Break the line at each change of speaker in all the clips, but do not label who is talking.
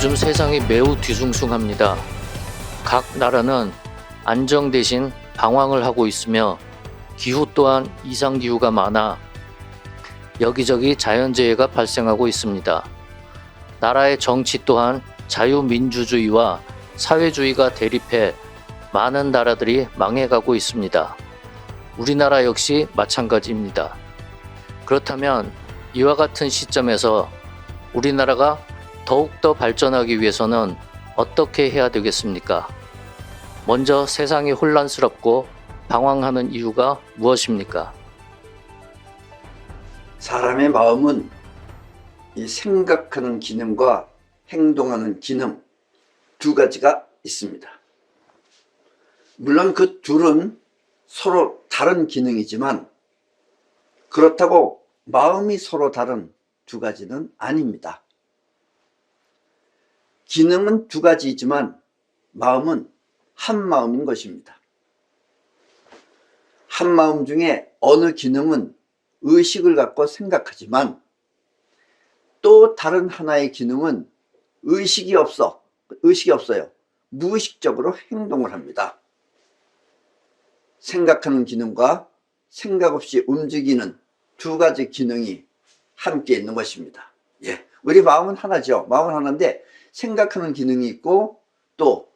요즘 세상이 매우 뒤숭숭합니다. 각 나라는 안정 대신 방황을 하고 있으며 기후 또한 이상기후가 많아 여기저기 자연재해가 발생하고 있습니다. 나라의 정치 또한 자유민주주의와 사회주의가 대립해 많은 나라들이 망해가고 있습니다. 우리나라 역시 마찬가지입니다. 그렇다면 이와 같은 시점에서 우리나라가 더욱더 발전하기 위해서는 어떻게 해야 되겠습니까? 먼저 세상이 혼란스럽고 방황하는 이유가 무엇입니까?
사람의 마음은 이 생각하는 기능과 행동하는 기능 두 가지가 있습니다. 물론 그 둘은 서로 다른 기능이지만 그렇다고 마음이 서로 다른 두 가지는 아닙니다. 기능은 두 가지이지만 마음은 한 마음인 것입니다. 한 마음 중에 어느 기능은 의식을 갖고 생각하지만 또 다른 하나의 기능은 의식이 없어요. 무의식적으로 행동을 합니다. 생각하는 기능과 생각 없이 움직이는 두 가지 기능이 함께 있는 것입니다. 우리 마음은 하나죠. 마음은 하나인데 생각하는 기능이 있고 또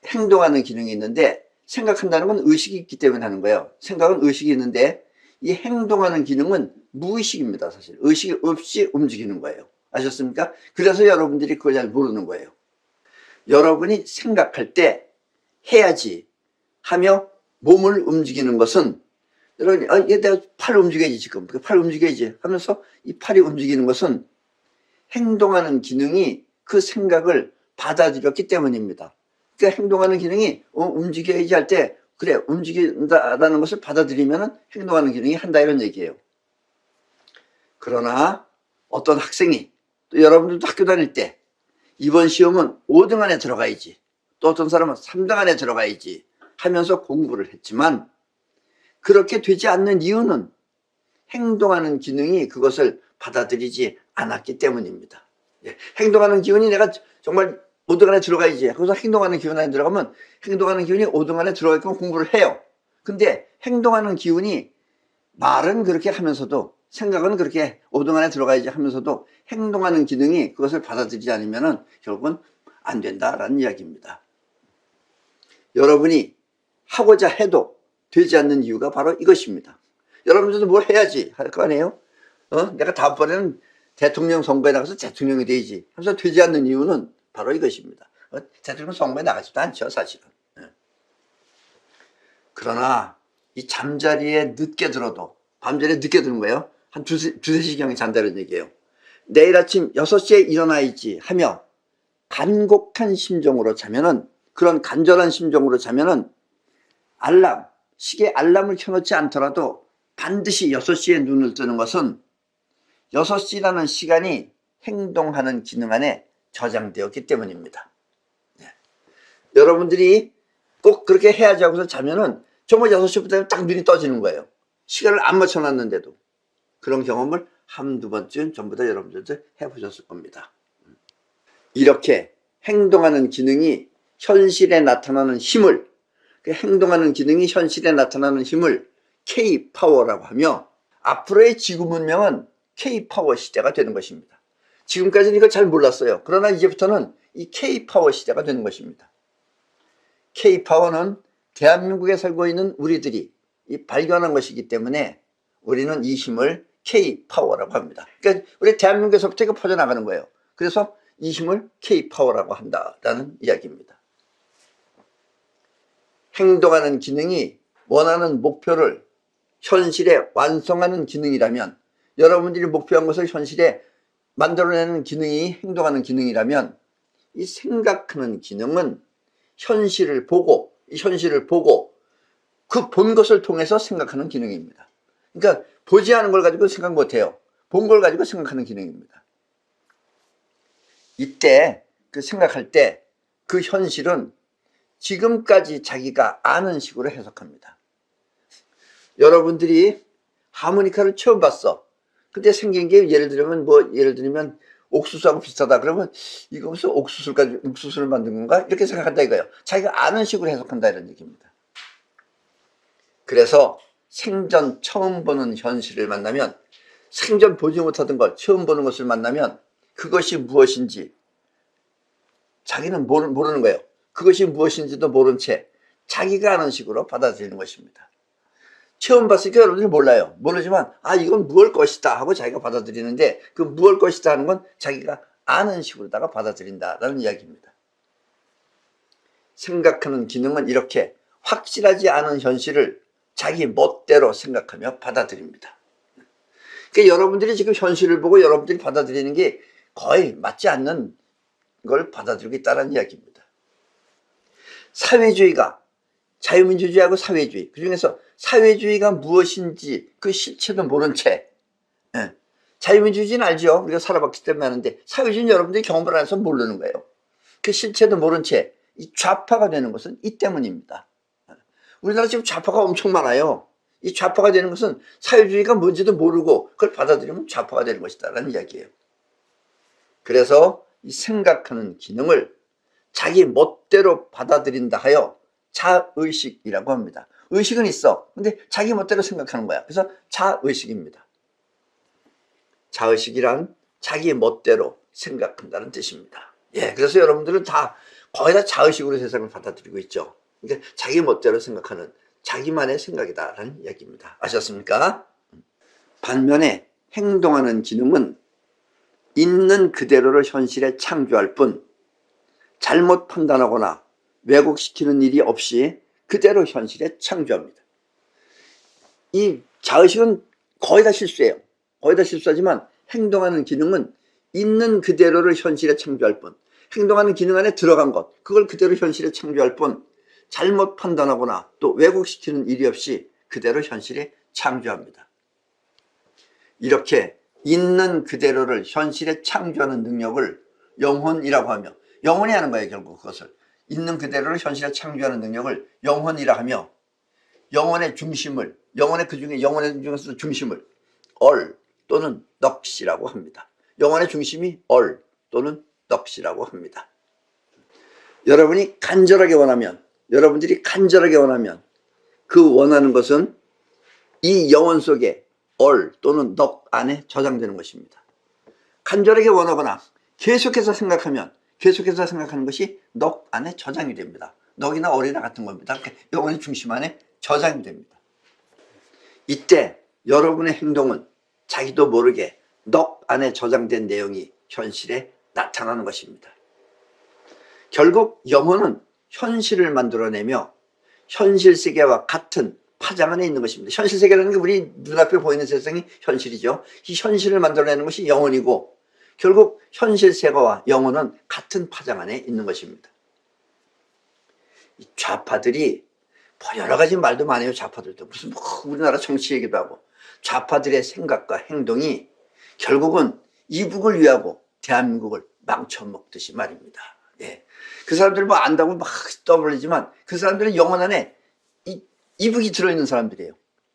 행동하는 기능이 있는데, 생각한다는 건 의식이 있기 때문에 하는 거예요. 생각은 의식이 있는데 이 행동하는 기능은 무의식입니다. 사실 의식 없이 움직이는 거예요. 아셨습니까? 그래서 여러분들이 그걸 잘 모르는 거예요. 여러분이 생각할 때 해야지 하며 몸을 움직이는 것은, 여러분이 내가 팔 움직여야지, 지금 팔 움직여야지 하면서 이 팔이 움직이는 것은 행동하는 기능이 그 생각을 받아들였기 때문입니다. 그러니까 행동하는 기능이 움직여야지 할 때 그래 움직인다라는 것을 받아들이면 행동하는 기능이 한다, 이런 얘기예요. 그러나 어떤 학생이, 또 여러분들도 학교 다닐 때 이번 시험은 5등 안에 들어가야지, 또 어떤 사람은 3등 안에 들어가야지 하면서 공부를 했지만 그렇게 되지 않는 이유는 행동하는 기능이 그것을 받아들이지 않았기 때문입니다. 행동하는 기운이 내가 정말 5등 안에 들어가야지, 그래서 행동하는 기운 안에 들어가면 행동하는 기운이 5등 안에 들어가게끔 공부를 해요. 근데 행동하는 기운이 말은 그렇게 하면서도, 생각은 그렇게 5등 안에 들어가야지 하면서도 행동하는 기능이 그것을 받아들이지 않으면 결국은 안 된다라는 이야기입니다. 여러분이 하고자 해도 되지 않는 이유가 바로 이것입니다. 여러분들도 뭘 해야지 할 거 아니에요? 내가 다음번에는 대통령 선거에 나가서 대통령이 되야지 하면서 되지 않는 이유는 바로 이것입니다. 대통령 선거에 나가지도 않죠, 사실은. 그러나 이 잠자리에 늦게 들어도, 밤자리에 늦게 드는 거예요. 한 두세 시경에 잔다는 얘기예요. 내일 아침 6시에 일어나야지 하며 간곡한 심정으로 자면은, 그런 간절한 심정으로 자면은 시계 알람을 켜놓지 않더라도 반드시 6시에 눈을 뜨는 것은 6시라는 시간이 행동하는 기능 안에 저장되었기 때문입니다. 여러분들이 꼭 그렇게 해야지 하고서 자면은 정말 6시부터 딱 눈이 떠지는 거예요. 시간을 안 맞춰놨는데도. 그런 경험을 한두 번쯤 전부 다 여러분들도 해보셨을 겁니다. 이렇게 행동하는 기능이 현실에 나타나는 힘을, 행동하는 기능이 현실에 나타나는 힘을 K-파워라고 하며, 앞으로의 지구 문명은 K-파워 시대가 되는 것입니다. 지금까지는 이걸 잘 몰랐어요. 그러나 이제부터는 이 K-파워 시대가 되는 것입니다. K-파워는 대한민국에 살고 있는 우리들이 발견한 것이기 때문에 우리는 이 힘을 K-파워라고 합니다. 그러니까 우리 대한민국에서부터 이거 퍼져나가는 거예요. 그래서 이 힘을 K-파워라고 한다라는 이야기입니다. 행동하는 기능이 원하는 목표를 현실에 완성하는 기능이라면, 여러분들이 목표한 것을 현실에 만들어내는 기능이 행동하는 기능이라면, 이 생각하는 기능은 현실을 보고 그 본 것을 통해서 생각하는 기능입니다. 그러니까 보지 않은 걸 가지고 생각 못해요. 본 걸 가지고 생각하는 기능입니다. 이때 그 생각할 때 그 현실은 지금까지 자기가 아는 식으로 해석합니다. 여러분들이 하모니카를 처음 봤어. 근데 생긴 게 예를 들면 옥수수하고 비슷하다. 그러면 이거 무슨 옥수수를 만든 건가? 이렇게 생각한다 이거예요. 자기가 아는 식으로 해석한다 이런 얘기입니다. 그래서 생전 처음 보는 현실을 만나면, 생전 보지 못하던 걸 처음 보는 것을 만나면 그것이 무엇인지 자기는 모르는 거예요. 그것이 무엇인지도 모른 채 자기가 아는 식으로 받아들이는 것입니다. 처음 봤으니까 여러분들이 몰라요. 모르지만 이건 무엇 것이다 하고 자기가 받아들이는데, 그 무엇 것이다 하는 건 자기가 아는 식으로다가 받아들인다라는 이야기입니다. 생각하는 기능은 이렇게 확실하지 않은 현실을 자기 멋대로 생각하며 받아들입니다. 그러니까 여러분들이 지금 현실을 보고 여러분들이 받아들이는 게 거의 맞지 않는 걸 받아들이고 있다는 이야기입니다. 사회주의가, 자유민주주의하고 사회주의, 그 중에서 사회주의가 무엇인지 그 실체도 모른 채, 자유민주주의는 알죠. 우리가 살아봤기 때문에 아는데, 사회주의는 여러분들이 경험을 안 해서 모르는 거예요. 그 실체도 모른 채 이 좌파가 되는 것은 이 때문입니다. 우리나라 지금 좌파가 엄청 많아요. 이 좌파가 되는 것은 사회주의가 뭔지도 모르고 그걸 받아들이면 좌파가 되는 것이다 라는 이야기예요. 그래서 이 생각하는 기능을 자기 멋대로 받아들인다 하여 자의식이라고 합니다. 의식은 있어. 근데 자기 멋대로 생각하는 거야. 그래서 자의식입니다. 자의식이란 자기 멋대로 생각한다는 뜻입니다. 그래서 여러분들은 거의 다 자의식으로 세상을 받아들이고 있죠. 그러니까 자기 멋대로 생각하는 자기만의 생각이다라는 이야기입니다. 아셨습니까? 반면에 행동하는 기능은 있는 그대로를 현실에 창조할 뿐 잘못 판단하거나 왜곡시키는 일이 없이 그대로 현실에 창조합니다. 이 자의식은 거의 다 실수예요. 거의 다 실수하지만 행동하는 기능은 있는 그대로를 현실에 창조할 뿐, 행동하는 기능 안에 들어간 것, 그걸 그대로 현실에 창조할 뿐 잘못 판단하거나 또 왜곡시키는 일이 없이 그대로 현실에 창조합니다. 이렇게 있는 그대로를 현실에 창조하는 능력을 영혼이라고 하며, 영혼이 하는 거예요. 결국 그것을 있는 그대로를 현실에 창조하는 능력을 영혼이라 하며, 영혼의 중심을, 영혼의 중에서 중심을 얼 또는 넋이라고 합니다. 영혼의 중심이 얼 또는 넋이라고 합니다. 여러분들이 간절하게 원하면 그 원하는 것은 이 영혼 속에 얼 또는 넋 안에 저장되는 것입니다. 간절하게 원하거나 계속해서 생각하는 것이 넋 안에 저장이 됩니다. 넋이나 얼이나 같은 겁니다. 영혼의 중심 안에 저장이 됩니다. 이때 여러분의 행동은 자기도 모르게 넋 안에 저장된 내용이 현실에 나타나는 것입니다. 결국 영혼은 현실을 만들어내며 현실 세계와 같은 파장 안에 있는 것입니다. 현실 세계라는 게 우리 눈앞에 보이는 세상이 현실이죠. 이 현실을 만들어내는 것이 영혼이고, 결국 현실 세계와 영혼은 같은 파장 안에 있는 것입니다. 이 좌파들이 여러 가지 말도 많아요. 좌파들도 무슨 우리나라 정치 얘기도 하고, 좌파들의 생각과 행동이 결국은 이북을 위하고 대한민국을 망쳐먹듯이 말입니다. 그 사람들 안다고 막 떠벌리지만 그 사람들은 영혼 안에 이북이 들어있는 사람들이에요.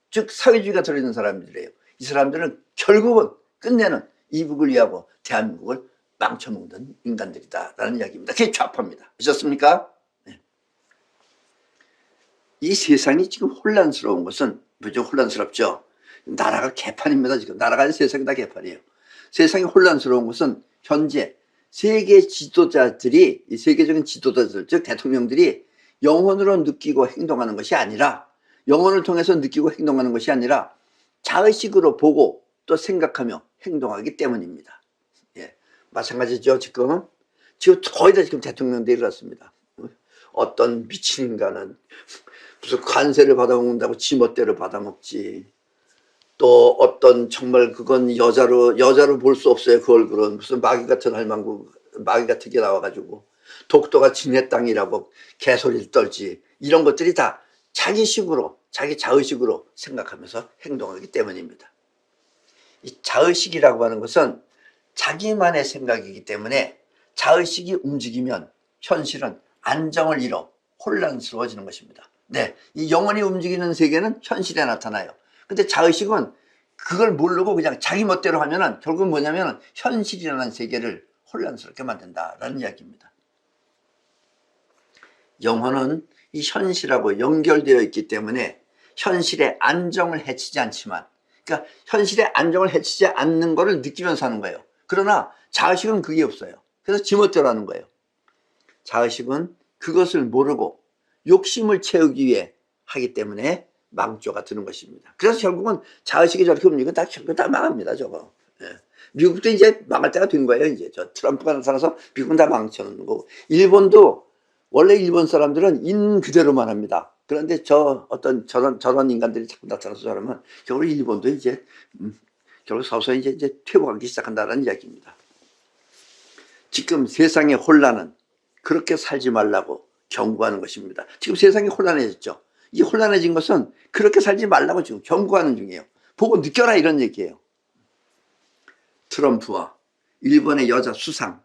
즉 사회주의가 들어있는 사람들이에요. 이 사람들은 결국은 끝내는 이북을 위하고 대한민국을 망쳐먹는 인간들이다라는 이야기입니다. 그게 좌파입니다. 아셨습니까? 이 세상이 지금 혼란스러운 것은 무척 혼란스럽죠. 나라가 개판입니다. 지금 나라가 아니라 세상이 다 개판이에요. 세상이 혼란스러운 것은 현재 세계 지도자들이, 이 세계적인 지도자들, 즉 대통령들이 영혼으로 느끼고 행동하는 것이 아니라, 영혼을 통해서 느끼고 행동하는 것이 아니라 자의식으로 보고 또 생각하며 행동하기 때문입니다. 마찬가지죠. 지금 거의 다 지금 대통령들이 그렇습니다. 어떤 미친 인간은 무슨 관세를 받아먹는다고 지 멋대로 받아먹지. 또 어떤 정말 그건 여자로 볼 수 없어요. 그 얼굴은 무슨 마귀 같은 마귀 같은 게 나와가지고 독도가 지네 땅이라고 개소리를 떨지. 이런 것들이 다 자기식으로, 자기 자의식으로 생각하면서 행동하기 때문입니다. 이 자의식이라고 하는 것은 자기만의 생각이기 때문에 자의식이 움직이면 현실은 안정을 잃어 혼란스러워지는 것입니다. 이 영혼이 움직이는 세계는 현실에 나타나요. 근데 자의식은 그걸 모르고 그냥 자기 멋대로 하면은 결국 뭐냐면 현실이라는 세계를 혼란스럽게 만든다라는 이야기입니다. 영혼은 이 현실하고 연결되어 있기 때문에 현실의 안정을 해치지 않지만, 그러니까 현실의 안정을 해치지 않는 것을 느끼면서 하는 거예요. 그러나 자의식은 그게 없어요. 그래서 지멋대로 하는 거예요. 자의식은 그것을 모르고 욕심을 채우기 위해 하기 때문에 망조가 드는 것입니다. 그래서 결국은 자의식이 저렇게 움직이면 다 망합니다, 저거. 예. 미국도 이제 망할 때가 된 거예요. 이제 저 트럼프가 나타나서 미국은 다 망쳐놓는 거고, 일본도 원래 일본 사람들은 있는 그대로만 합니다. 그런데 저런 인간들이 자꾸 나타나서 저러면 결국 일본도 이제 결국 서서히 이제 퇴보하기 시작한다는 이야기입니다. 지금 세상의 혼란은 그렇게 살지 말라고 경고하는 것입니다. 지금 세상이 혼란해졌죠. 이 혼란해진 것은 그렇게 살지 말라고 지금 경고하는 중이에요. 보고 느껴라, 이런 얘기예요. 트럼프와 일본의 여자 수상,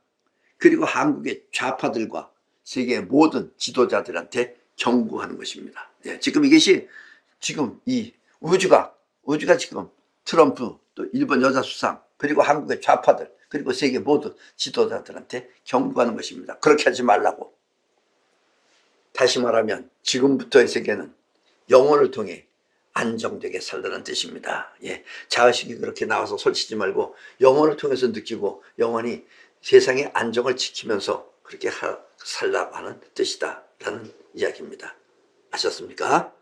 그리고 한국의 좌파들과 세계의 모든 지도자들한테 경고하는 것입니다. 예, 지금 이것이 지금 이 우주가 지금 트럼프, 또 일본 여자 수상, 그리고 한국의 좌파들, 그리고 세계 모든 지도자들한테 경고하는 것입니다. 그렇게 하지 말라고. 다시 말하면 지금부터의 세계는 영혼을 통해 안정되게 살라는 뜻입니다. 예, 자의식이 그렇게 나와서 설치지 말고 영혼을 통해서 느끼고 영혼이 세상의 안정을 지키면서 그렇게 살라고 하는 뜻이다 라는 이야기입니다. 아셨습니까?